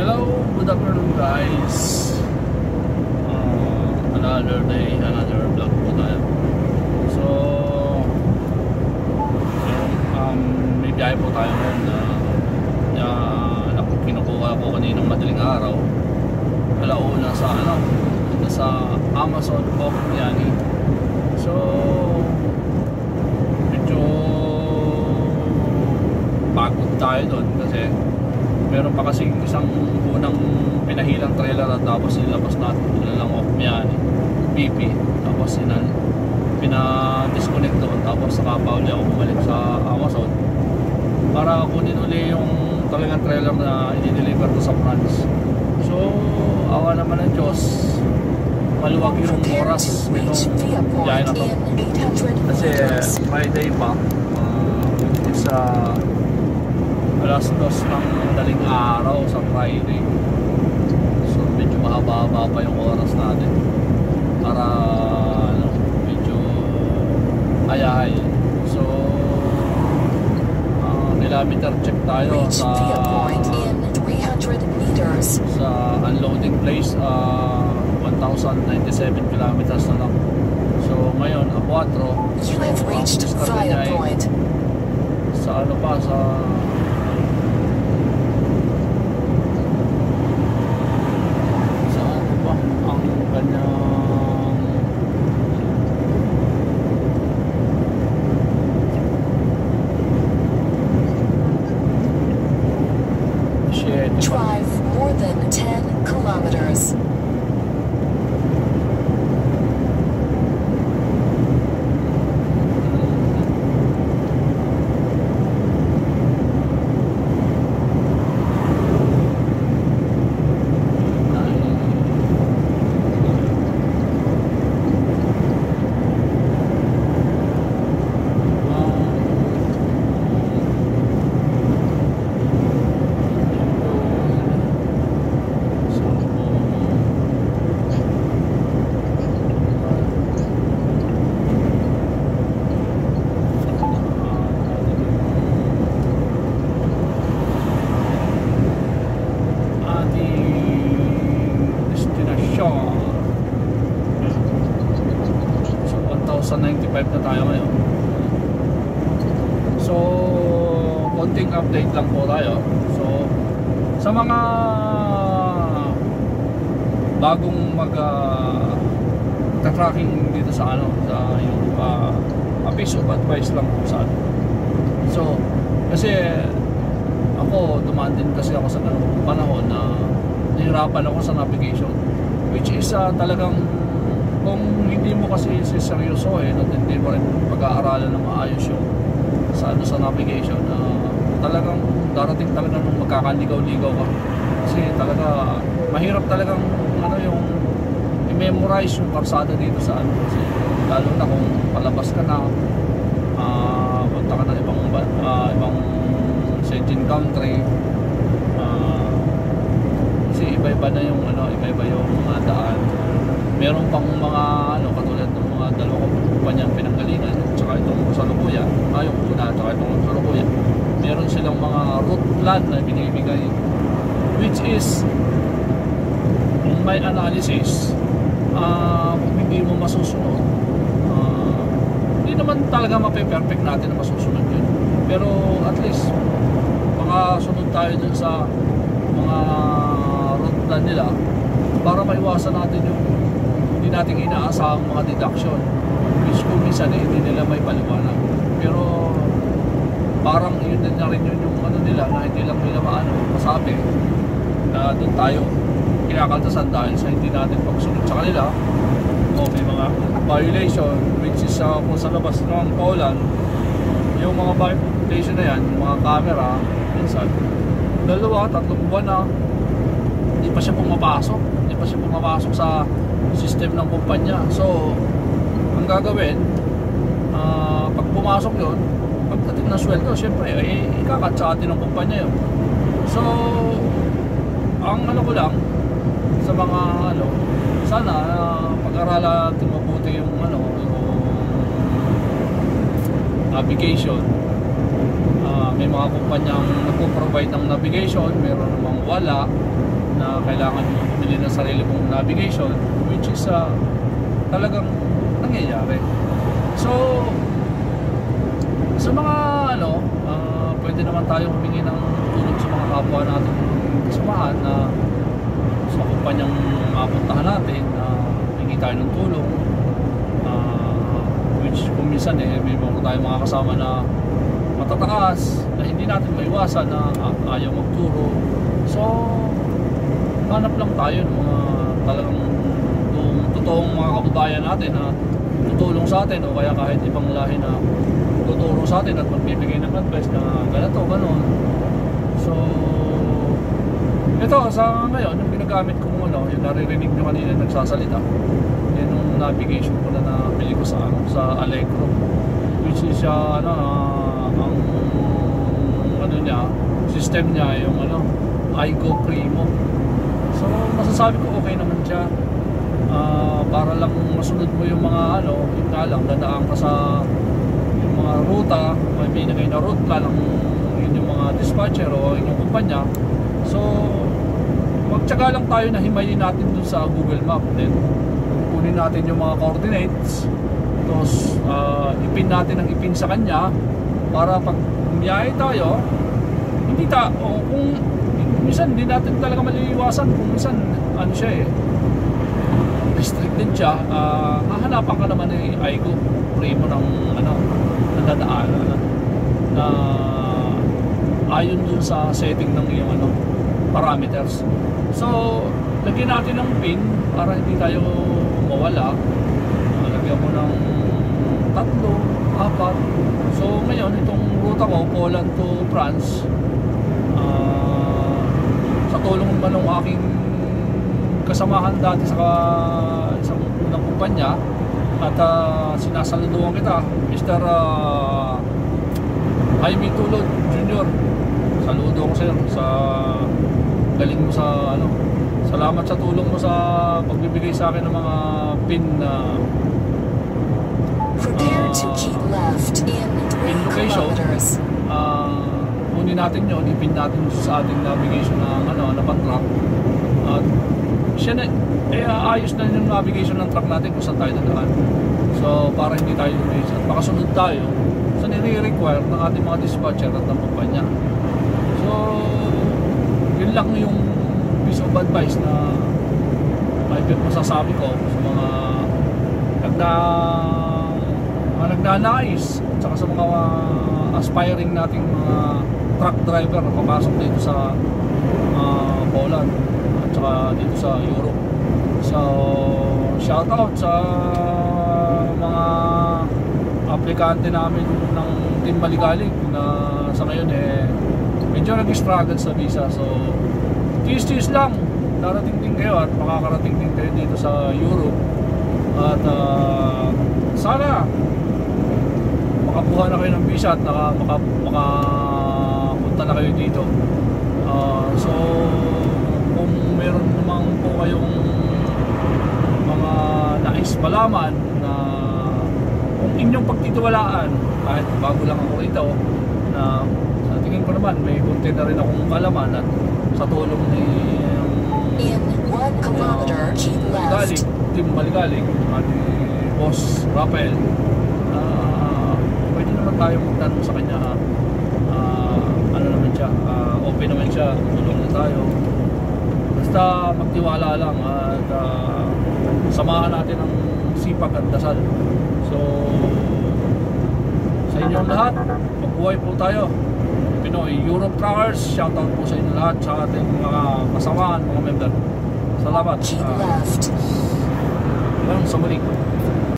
Hello, good afternoon guys. Another day, another vlog po tayo. So may biyahe po tayo ngayon na kinukuha ko kaninang madaling araw. Alauna sa sa Amazon of Yani. So medyo pagod tayo doon kasi meron pa kasi isang unang pinahilang trailer at tapos nilabas natin lang off Yani BP, tapos pina-disconnect doon, tapos saka pa uli ako bumalik sa Amazon para kunin uli yung talagang trailer na i-deliver ko sa France. So awa naman ng Diyos, maluwag yung oras nitong biyahe na to kasi Friday pa, it's alas 2 ng madaling araw sa Friday. So medyo mahaba-haba pa yung oras natin para medyo ayahay. So kilometer check tayo sa unloading place. 1,097 kilometers na lang. So ngayon a 4. So discard niya sa ano pa, sa drive more than 10 kilometers. So 95 na tayo ngayon. So konting update lang po tayo. So sa mga bagong tracking dito sa sa yung a piece of advice lang po sa So kasi ako dumaan din kasi ako sa panahon na nahirapan ako sa navigation, which is talagang kung hindi mo kasi seryosohin at hindi mo rin pag-aaralan ng maayos yung sa navigation, talagang darating talaga nung magkakaligaw-ligaw ka kasi talaga mahirap talagang yung i-memorize yung karsada dito sa kasi lalo na kung palabas ka na, punta ka ng ibang Schengen country, kasi iba-iba na yung iba-iba yung mga daan. Meron pang mga katulad ng mga dalawang kumpanyang pinanggalingan tsaka itong kasalukuyan, yung una tsaka itong kasalukuyan, meron silang mga route plan na binibigay, which is kung may analysis, kung hindi mo masusunod, hindi naman talaga mape-perfect natin na masusunod yun, pero at least makasunod tayo dun sa mga route plan nila para maiwasan natin yung hindi natin inaasahang mga deduction, which kung minsan hindi nila may paliwanag, pero parang yun din na rin yun yung nila na hindi lang nila masabi na doon tayo kinakaltasan dahil sa hindi natin pagsunod sa kanila o may mga violation, which is kung sa labas ng Poland yung mga violation na yan, yung mga camera minsan 2-3 buwan na hindi pa siya pumapasok sa system ng kumpanya. So ang gagawin, pag pumasok yun, pagdating ng sweldo, syempre ikakat sa atin ng kumpanya yun. So ang ko lang sa mga sana pag-aralan natin mabuti yung yung navigation. May mga kumpanyang nagpo-provide ng navigation, meron namang wala. na kailangan bumili ng sarili mong navigation, which is talagang nangyayari. So sa mga pwede naman tayo humingi ng tulong sa mga kapwa natin kasamahan na sa kumpanyang mapuntahan natin na hingi tayo ng tulong, which kung minsan may mga tayong mga kasama na matataas na hindi natin maiwasan na ayaw magturo. So hanap lang tayo ng mga talagang totoong mga kababayan natin na tutulong sa atin, o kaya kahit ibang lahi na tuturo sa atin at magbibigay ng advice na ganito, ganon. So ito sa ngayon, yung ginagamit kong yung naririnig nyo kanina nagsasalita, yun yung navigation ko na nabili ko sa Allegro, which is ang niya, system niya yung iGo Primo. So masasabi ko okay naman siya, para lang masunod mo yung mga yun nga lang, dadaan ka sa yung mga ruta, may binigay na route plan ng yung mga dispatcher o yung kumpanya. So magtyaga lang tayo na himayin natin dun sa Google Map, then kunin natin yung mga coordinates, tapos ipin natin ang ipin sa kanya para pag umiyahe tayo, kung minsan hindi natin talaga maliliwasan, kung minsan siya restricted siya, hahanapan ka naman ng iGo Primo ng nadadaanan na ayon dun sa setting ng iyong parameters. So lagyan natin ng pin para hindi tayo mawala. Lagyan mo ng 3, 4. So ngayon itong ruta ko, Poland to France, sa tulong naman ng aking kasamahan dati sa isang unang kumpanya, at sinasaluduhan kita, Mr. Jaime Tulod Jr. Saludo ko sa iyo sa galing mo sa salamat sa tulong mo sa pagbibigay sa akin ng mga pin na pin location. Kunin natin yun, ipin natin sa ating navigation na pan-track, at siya na ayos na yung navigation ng truck natin kung saan tayo dadaan. So para hindi tayo lumis at makasunod tayo sa nire-require ng ating mga dispatcher at ng kumpanya. So yun lang yung piece of advice na masasabi ko sa mga nagnanais at saka sa mga aspiring nating mga truck driver na papasok dito sa Poland at saka dito sa Europe. So shout out sa mga aplikante namin ng Team Maligalig na sa ngayon medyo nag-struggle sa visa. So tiis-tiis lang, darating din kayo at makakarating din kayo dito sa Europe, at sana makakuha na kayo ng visa at makapunta na kayo dito. So kung meron namang po kayong mga nais malaman na kung inyong pagtitiwalaan, kahit bago lang ako rito, na sa tingin ko naman may konti na rin akong kalaman, at sa tulong ni Team Maligalig at Boss Rafael, pwede naman tayo magtanong sa kanya. Naman siya, open naman siya, tulong na tayo, basta magtiwala lang at samahan natin ang sipag at dasal. So sa inyong lahat, magbuhay po tayo Pinoy Europe Truckers. Shoutout po sa inyo lahat, sa ating mga kasamahan, mga member. Salamat. Sa muli.